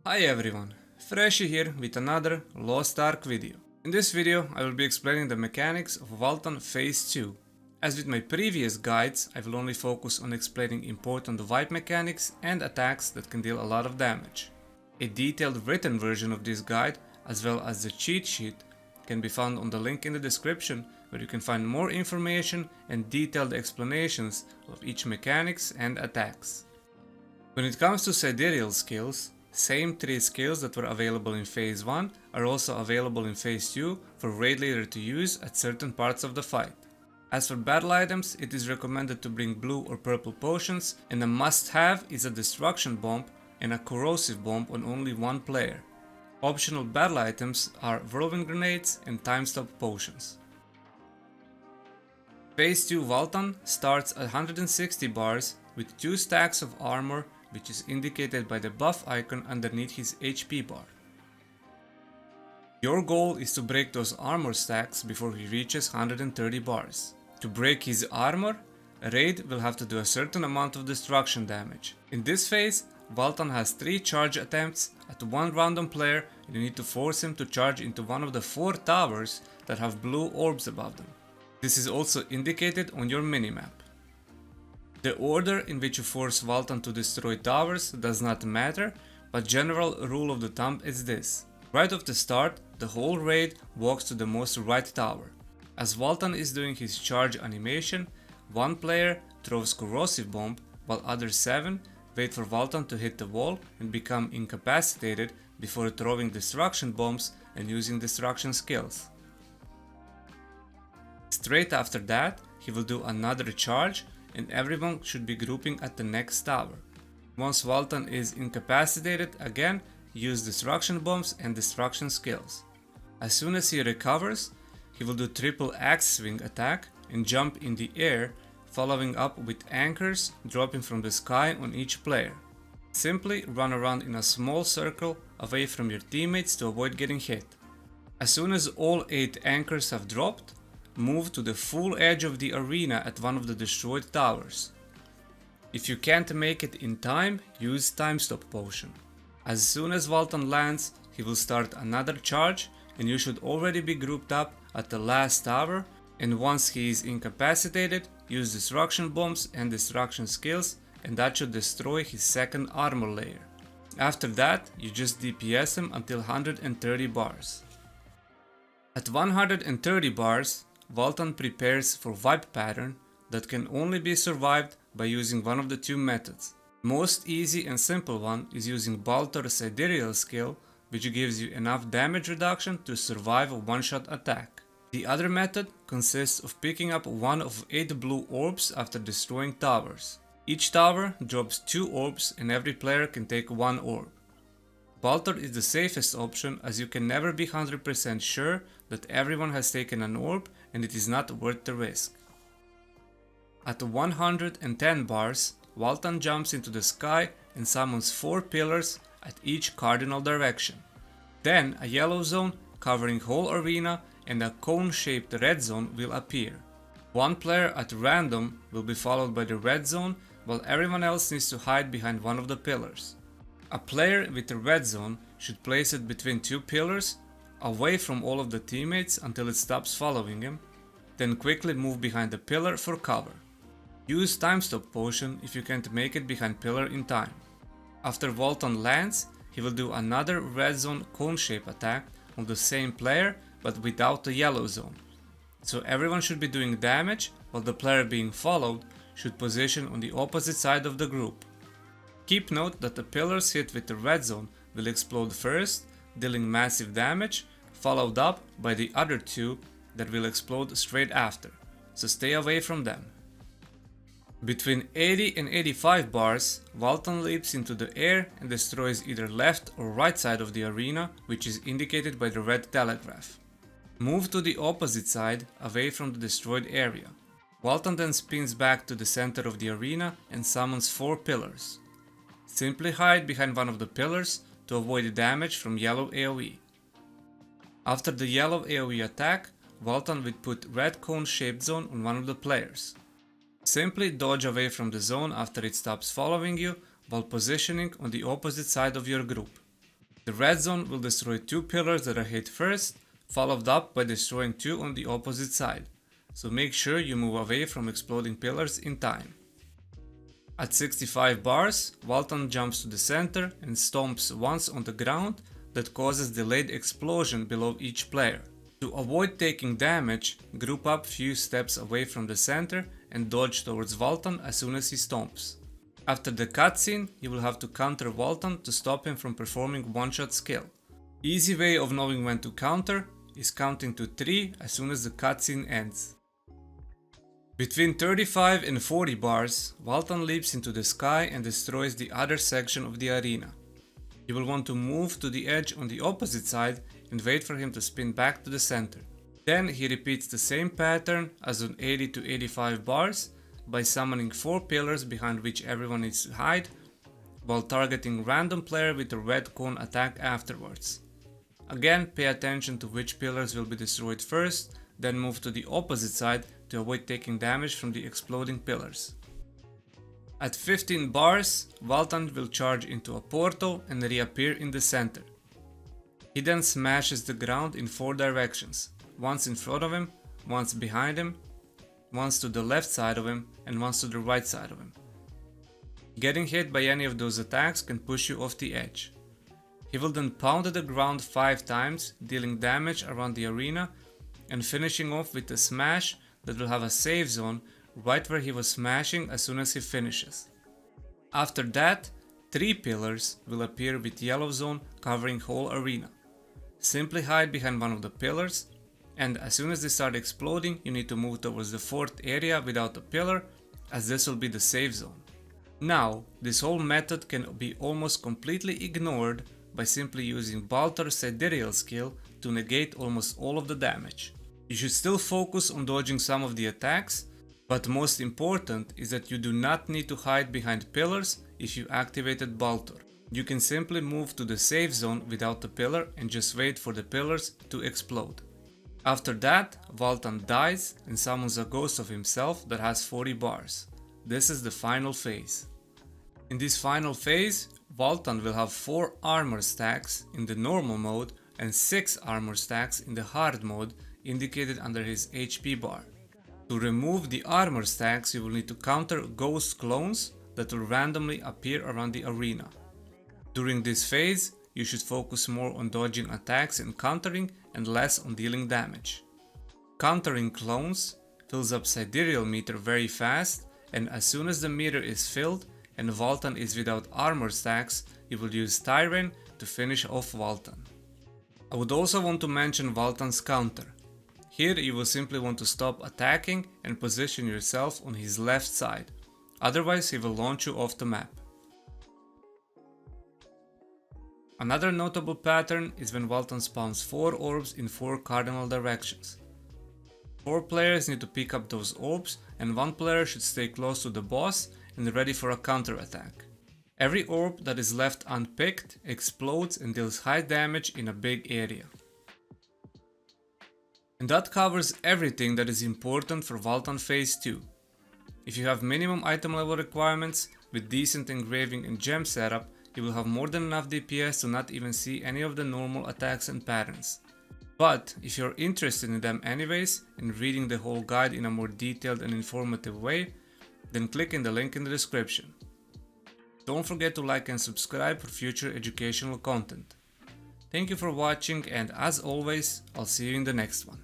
Hi everyone, Freshy here with another Lost Ark video. In this video I will be explaining the mechanics of Valtan Phase 2. As with my previous guides, I will only focus on explaining important wipe mechanics and attacks that can deal a lot of damage. A detailed written version of this guide, as well as the cheat sheet, can be found on the link in the description, where you can find more information and detailed explanations of each mechanics and attacks. When it comes to SIDEREAL skills, same 3 skills that were available in Phase 1 are also available in Phase 2 for Raid Leader to use at certain parts of the fight. As for battle items, it is recommended to bring blue or purple potions, and a must-have is a destruction bomb and a corrosive bomb on only one player. Optional battle items are whirlwind grenades and time stop potions. Phase 2 Valtan starts at 160 bars with 2 stacks of armor, which is indicated by the buff icon underneath his HP bar. Your goal is to break those armor stacks before he reaches 130 bars. To break his armor, Raid will have to do a certain amount of destruction damage. In this phase, Valtan has 3 charge attempts at one random player, and you need to force him to charge into one of the 4 towers that have blue orbs above them. This is also indicated on your minimap. The order in which you force Valtan to destroy towers does not matter, but general rule of the thumb is this. Right off the start, the whole raid walks to the most right tower. As Valtan is doing his charge animation, one player throws corrosive bomb, while other 7 wait for Valtan to hit the wall and become incapacitated before throwing destruction bombs and using destruction skills. Straight after that, he will do another charge, and everyone should be grouping at the next tower. Once Valtan is incapacitated again, use destruction bombs and destruction skills. As soon as he recovers, he will do triple axe swing attack and jump in the air, following up with anchors dropping from the sky on each player. Simply run around in a small circle away from your teammates to avoid getting hit. As soon as all 8 anchors have dropped, move to the full edge of the arena at one of the destroyed towers. If you can't make it in time, use time stop potion. As soon as Valtan lands, he will start another charge, and you should already be grouped up at the last tower, and once he is incapacitated, use destruction bombs and destruction skills, and that should destroy his second armor layer. After that, you just DPS him until 130 bars. At 130 bars, Valtan prepares for wipe pattern that can only be survived by using one of the 2 methods. Most easy and simple one is using Baltor's SIDEREAL skill, which gives you enough damage reduction to survive a one-shot attack. The other method consists of picking up one of 8 blue orbs after destroying towers. Each tower drops 2 orbs and every player can take 1 orb. Valtan is the safest option, as you can never be 100% sure that everyone has taken an orb, and it is not worth the risk. At 110 bars, Valtan jumps into the sky and summons 4 pillars at each cardinal direction. Then a yellow zone covering whole arena and a cone-shaped red zone will appear. One player at random will be followed by the red zone, while everyone else needs to hide behind one of the pillars. A player with the red zone should place it between 2 pillars, away from all of the teammates until it stops following him, then quickly move behind the pillar for cover. Use time stop potion if you can't make it behind pillar in time. After Valtan lands, he will do another red zone cone shape attack on the same player but without the yellow zone. So everyone should be doing damage, while the player being followed should position on the opposite side of the group. Keep note that the pillars hit with the red zone will explode first, dealing massive damage, followed up by the other 2 that will explode straight after, so stay away from them. Between 80 and 85 bars, Valtan leaps into the air and destroys either left or right side of the arena, which is indicated by the red telegraph. Move to the opposite side, away from the destroyed area. Valtan then spins back to the center of the arena and summons 4 pillars. Simply hide behind one of the pillars to avoid damage from yellow AoE. After the yellow AoE attack, Valtan will put red cone-shaped zone on one of the players. Simply dodge away from the zone after it stops following you, while positioning on the opposite side of your group. The red zone will destroy 2 pillars that are hit first, followed up by destroying 2 on the opposite side, so make sure you move away from exploding pillars in time. At 65 bars, Valtan jumps to the center and stomps once on the ground that causes delayed explosion below each player. To avoid taking damage, group up few steps away from the center and dodge towards Valtan as soon as he stomps. After the cutscene, you will have to counter Valtan to stop him from performing one-shot skill. Easy way of knowing when to counter is counting to 3 as soon as the cutscene ends. Between 35 and 40 bars, Valtan leaps into the sky and destroys the other section of the arena. You will want to move to the edge on the opposite side and wait for him to spin back to the center. Then he repeats the same pattern as on 80 to 85 bars by summoning 4 pillars behind which everyone needs to hide, while targeting random player with a red cone attack afterwards. Again, pay attention to which pillars will be destroyed first, then move to the opposite side to avoid taking damage from the exploding pillars. At 15 bars, Valtan will charge into a portal and reappear in the center. He then smashes the ground in 4 directions, once in front of him, once behind him, once to the left side of him, and once to the right side of him. Getting hit by any of those attacks can push you off the edge. He will then pound the ground 5 times, dealing damage around the arena and finishing off with a smash that will have a save zone right where he was smashing as soon as he finishes. After that, 3 pillars will appear with yellow zone covering whole arena. Simply hide behind one of the pillars, and as soon as they start exploding, you need to move towards the 4th area without a pillar, as this will be the safe zone. Now, this whole method can be almost completely ignored by simply using Valtan's SIDEREAL skill to negate almost all of the damage. You should still focus on dodging some of the attacks, but most important is that you do not need to hide behind pillars if you activated Valtan. You can simply move to the safe zone without the pillar and just wait for the pillars to explode. After that, Valtan dies and summons a ghost of himself that has 40 bars. This is the final phase. In this final phase, Valtan will have 4 armor stacks in the normal mode and 6 armor stacks in the hard mode indicated under his HP bar. To remove the armor stacks, you will need to counter ghost clones that will randomly appear around the arena. During this phase, you should focus more on dodging attacks and countering and less on dealing damage. Countering clones fills up SIDEREAL meter very fast, and as soon as the meter is filled and Valtan is without armor stacks, you will use Tyrant to finish off Valtan. I would also want to mention Valtan's counter. Here you will simply want to stop attacking and position yourself on his left side, otherwise he will launch you off the map. Another notable pattern is when Valtan spawns 4 orbs in 4 cardinal directions. 4 players need to pick up those orbs and 1 player should stay close to the boss and ready for a counter attack. Every orb that is left unpicked explodes and deals high damage in a big area. And that covers everything that is important for Valtan Phase 2. If you have minimum item level requirements with decent engraving and gem setup, you will have more than enough DPS to not even see any of the normal attacks and patterns. But if you're interested in them anyways and reading the whole guide in a more detailed and informative way, then click in the link in the description. Don't forget to like and subscribe for future educational content. Thank you for watching, and as always, I'll see you in the next one.